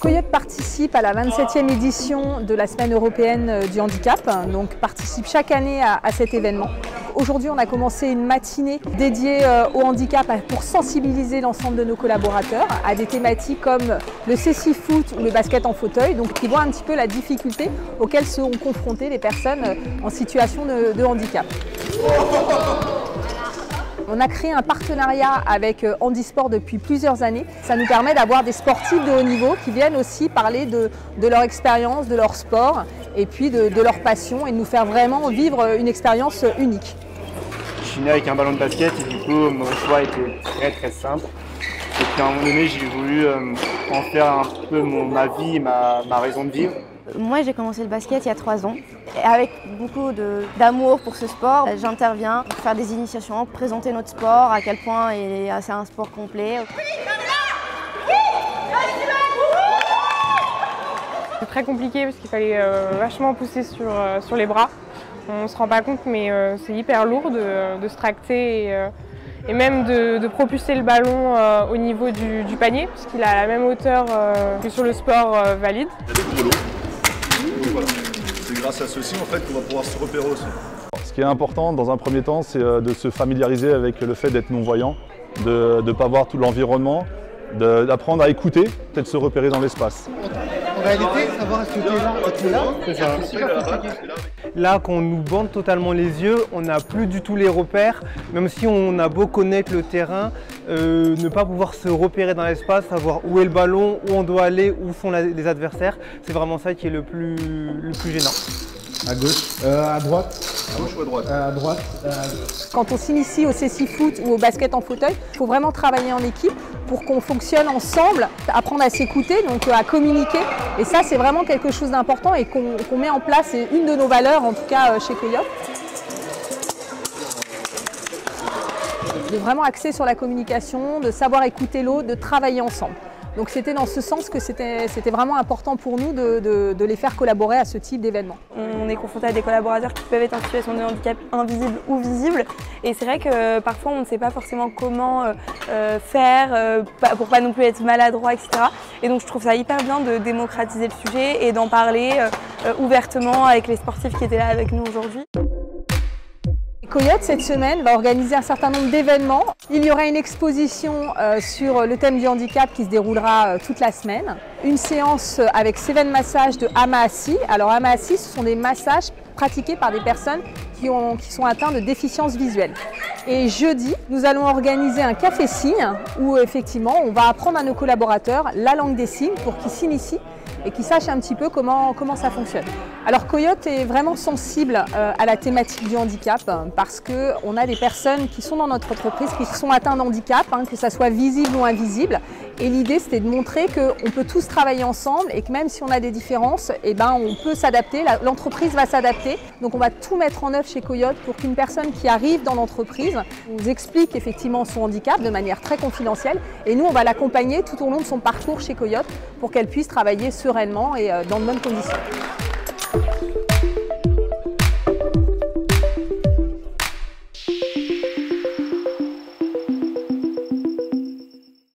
Coyote participe à la 27e édition de la Semaine européenne du handicap, donc participe chaque année à cet événement. Aujourd'hui, on a commencé une matinée dédiée au handicap pour sensibiliser l'ensemble de nos collaborateurs à des thématiques comme le cécifoot ou le basket en fauteuil, donc qui voient un petit peu la difficulté auxquelles seront confrontées les personnes en situation de handicap. On a créé un partenariat avec Handisport depuis plusieurs années. Ça nous permet d'avoir des sportifs de haut niveau qui viennent aussi parler de leur expérience, de leur sport et puis de leur passion et de nous faire vraiment vivre une expérience unique. Je suis né avec un ballon de basket et du coup mon choix était très simple. Et puis à un moment donné j'ai voulu en faire un peu ma vie et ma raison de vivre. Moi j'ai commencé le basket il y a 3 ans. Et avec beaucoup d'amour pour ce sport, j'interviens pour faire des initiations, présenter notre sport, à quel point c'est un sport complet. C'est très compliqué parce qu'il fallait vachement pousser sur les bras. On ne se rend pas compte mais c'est hyper lourd de se tracter et même de propulser le ballon au niveau du panier parce qu'il a la même hauteur que sur le sport valide. C'est grâce à ceci en fait qu'on va pouvoir se repérer aussi. Ce qui est important dans un premier temps, c'est de se familiariser avec le fait d'être non-voyant, de ne pas voir tout l'environnement, d'apprendre à écouter, peut-être se repérer dans l'espace. En réalité, savoir est-ce que tu es là, c'est super compliqué. Là, quand on nous bande totalement les yeux, on n'a plus du tout les repères. Même si on a beau connaître le terrain, ne pas pouvoir se repérer dans l'espace, savoir où est le ballon, où on doit aller, où sont les adversaires, c'est vraiment ça qui est le plus gênant. À gauche, à droite. À gauche ou à droite? À droite. Quand on s'initie au cécifoot ou au basket en fauteuil, il faut vraiment travailler en équipe pour qu'on fonctionne ensemble, apprendre à s'écouter, donc à communiquer. Et ça, c'est vraiment quelque chose d'important et qu'on met en place, c'est une de nos valeurs, en tout cas chez Coyote. De vraiment axer sur la communication, de savoir écouter l'autre, de travailler ensemble. Donc c'était dans ce sens que c'était vraiment important pour nous de les faire collaborer à ce type d'événement. On est confronté à des collaborateurs qui peuvent être en situation de handicap invisible ou visible. Et c'est vrai que parfois on ne sait pas forcément comment faire pour pas non plus être maladroit, etc. Et donc je trouve ça hyper bien de démocratiser le sujet et d'en parler ouvertement avec les sportifs qui étaient là avec nous aujourd'hui. Coyote, cette semaine, va organiser un certain nombre d'événements. Il y aura une exposition sur le thème du handicap qui se déroulera toute la semaine. Une séance avec Seven Massage de Amaassi. Alors Amaassi, ce sont des massages pratiqués par des personnes qui sont atteintes de déficience visuelle. Et jeudi, nous allons organiser un café signe où effectivement on va apprendre à nos collaborateurs la langue des signes pour qu'ils s'initient et qu'ils sachent un petit peu comment ça fonctionne. Alors Coyote est vraiment sensible à la thématique du handicap parce qu'on a des personnes qui sont dans notre entreprise qui sont atteintes de handicap, que ça soit visible ou invisible. Et l'idée c'était de montrer qu'on peut tous travailler ensemble et que même si on a des différences, on peut s'adapter, l'entreprise va s'adapter. Donc on va tout mettre en œuvre chez Coyote pour qu'une personne qui arrive dans l'entreprise nous explique effectivement son handicap de manière très confidentielle. Et nous on va l'accompagner tout au long de son parcours chez Coyote pour qu'elle puisse travailler sereinement et dans de bonnes conditions.